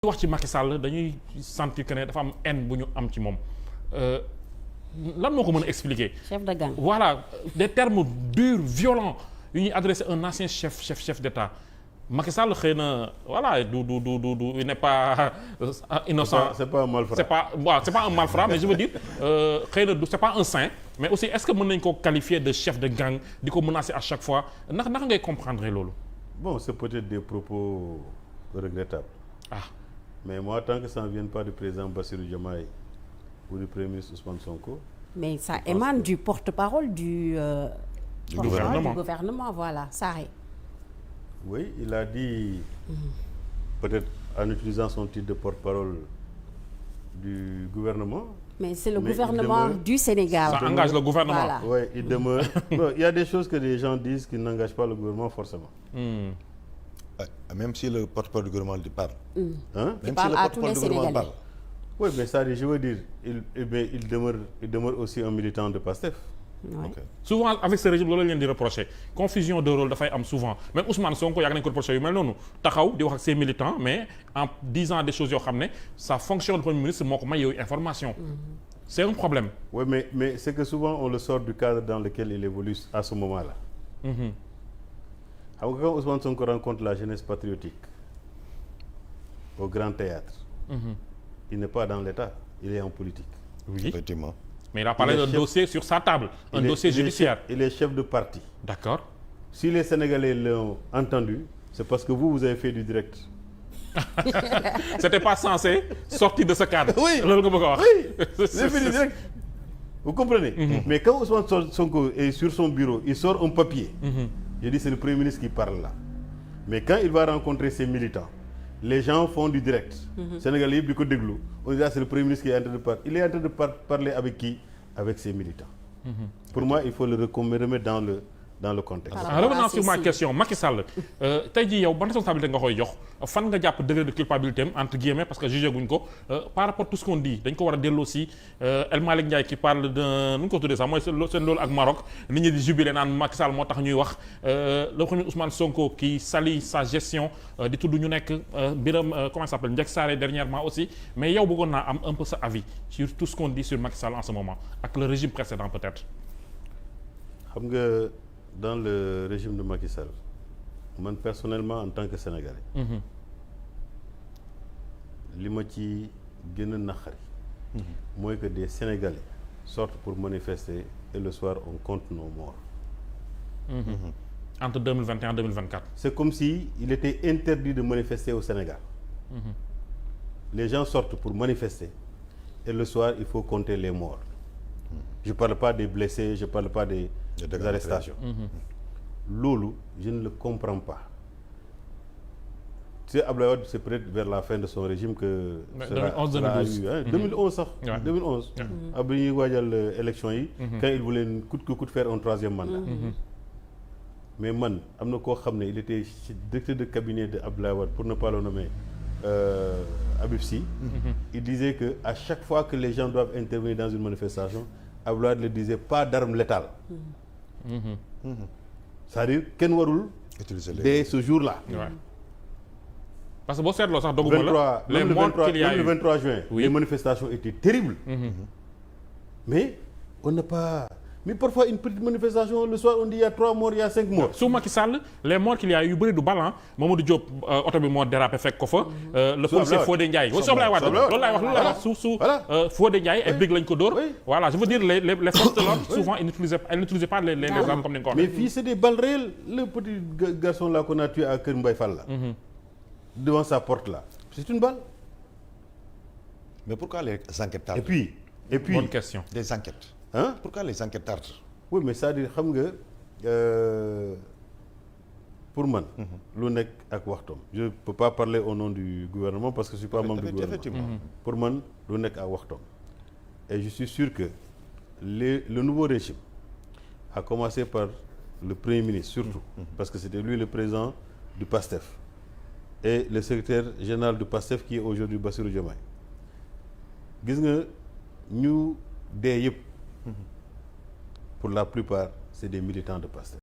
wax ci Macky Sall dañuy sentir que ne dafa am haine bu ñu am ci moom lan moo ko mën a expliquer. chef de gang. Voilà des termes durs violents yu ñuy adressé un ancien chef d'État. Macky Sall xëy na voilà du il n'est pas innocent. c'est pas un malfrat. C'est pas un malfrat mais je veux dire xëy na c'est pas un saint mais aussi est-ce que mën nañ ko qualifier de chef de gang di ko menacer à chaque fois naka ngay comprendre loolu. Bon, c'est peut-être des propos regrettables. Ah. Mais moi, tant que ça ne vient pas du président Bassirou Diomaye ou du Premier ministre Ousmane Sonko. Mais ça émane du porte-parole du gouvernement, voilà, Sarré. Oui, il a dit, peut-être en utilisant son titre de porte-parole du gouvernement. Mais c'est le gouvernement du Sénégal. Ça engage le gouvernement. Voilà. Oui, il demeure. Non, il y a des choses que les gens disent qui n'engagent pas le gouvernement forcément. Même si le porte-parole du gouvernement parle. Hein? Il parle à tous les Sénégalais. Oui, mais ça, je veux dire, il demeure aussi un militant de PASTEF. Ouais. Okay. Souvent avec ce régime loolu la leen di reprocher confusion de rôle dafay am souvent même Ousmane Sonko yàgg nañ ko reprocher yu mel noonu taxaw di wax ak ses militants mais en disant des choses yoo xam ne ça fonctionne le Premier ministre moo ko may yooyu information. C'est un problème. Oui, mais c'est que souvent on le sort du cadre dans lequel il évolue à ce moment-là. Xam nga quand Ousmane Sonko rencontre la jeunesse patriotique au Grand Théâtre, il n'est pas dans l'État, il est en politique. Oui. Effectivement. Mais il a parlé d'un dossier sur sa table, un dossier judiciaire. Il est chef de parti. D'accord. Si les Sénégalais l'ont entendu, c'est parce que vous avez fait du direct. C'était pas censé sortir de ce cadre. Oui. Loolu nga bëgg a wax. Oui, vous avez fait du direct. Vous comprenez? Mais quand Ousmane Sonko est sur son bureau, il sort un papier. Je dis c'est le Premier ministre qui parle là. Mais quand il va rencontrer ses militants, les gens font du direct. Sénégalais yëpp di ko déglu. On dit c'est le Premier ministre qui est en train de parler. Il est en train de parler avec qui? Avec ses militants. Pour moi, il faut le remettre dans le contexte. En revenant sur ma question Macky Sall tey jii yow ban responsabilité nga koy jox fan nga jàpp degré de culpabilité am entre guillemets parce que jugé guñ ko par rapport à tout ce qu'on dit dañ ko war a delloo si El Malick Ndiaye qui parle de nu ñu ko tuddee sax mooy seen loolu ak Maroc nit ñi di jubilé naan Macky Sall moo tax ñuy wax le premier Ousmane Sonko qui salit sa gestion di tudd ñu nekk Birame comment ça s'appelle Ndiack Sarré dernièrement aussi mais yow bëggoon naa am un peu sa avis sur tout ce qu'on dit sur Macky Sall en ce moment ak le régime précédent peut-être. Xam nga dans le régime de Macky Sall man personnellement en tant que Sénégalais li ma ci gën a naqari mooy que des Sénégalais sortent pour manifester et le soir on compte nos morts. Entre 2021 et 2024. C'est comme si il était interdit de manifester au Sénégal. Les gens sortent pour manifester et le soir il faut compter les morts. Je parle pas des blessés, je parle pas des arrestations. Loolu je ne le comprends pas. Tu sais, Abdoulaye Wade c'est peut-être vers la fin de son régime que 2011 2012 2011 sax 2011 ab bi ñuy waajal élection yi quand il voulait coûte que coûte faire un troisième mandat. Mais man am na koo xam ne il était directeur de cabinet de Abdoulaye Wade pour ne pas le nommer Habib Sy. Il disait que à chaque fois que les gens doivent intervenir dans une manifestation Abdoulaye Wade le disait pas d'armes létales. C'est-à-dire kenn warul dès ce jour-là. Parce que boo seetloo sax doguma la les morts qu'il y a eu le 23 juin. Oui. Les manifestations étaient terribles. Mais on n'a pas. Mais parfois une petite manifestation le soir on dit il y a 3 morts il y a 5 morts. su Macky Sall les morts qu'il y a yu bëri du bal Mamadou Diop oto bi moo dérapé fekk ko fa. le policier Fodé Ndiaye. loolu laay wax su Fodé Ndiaye ay big lañ ko dóor. Voilà je veux dire les forces de l'ordre souvent ils n'utilisaient pas les armes comme ni nga ko waxee. Mais fii c'est des balles réelles. Le petit garçon là qu'on a tué à Kër Mbaye Fall là. Devant sa porte là. C'est une balle. Mais pourquoi les enquêtes tardent? Et puis bonne question. Des enquêtes. Hein? Pourquoi les enquêtes tardent? Oui mais c'est-à-dire xam nga pour man. lu nekk ak waxtoom. Je peux pas parler au nom du gouvernement parce que je suis pas membre du gouvernement. Effectivement. Pour man lu nekk ak waxtoom. Et je suis sûr que le nouveau régime a commencé par le Premier ministre surtout. Parce que c'était lui le président du PASTEF. Et le secrétaire général du PASTEF qui est aujourd'hui Bassirou Diomaye. Gis nga ñu dee yëpp. Pour la plupart c'est des militants de PASTEF.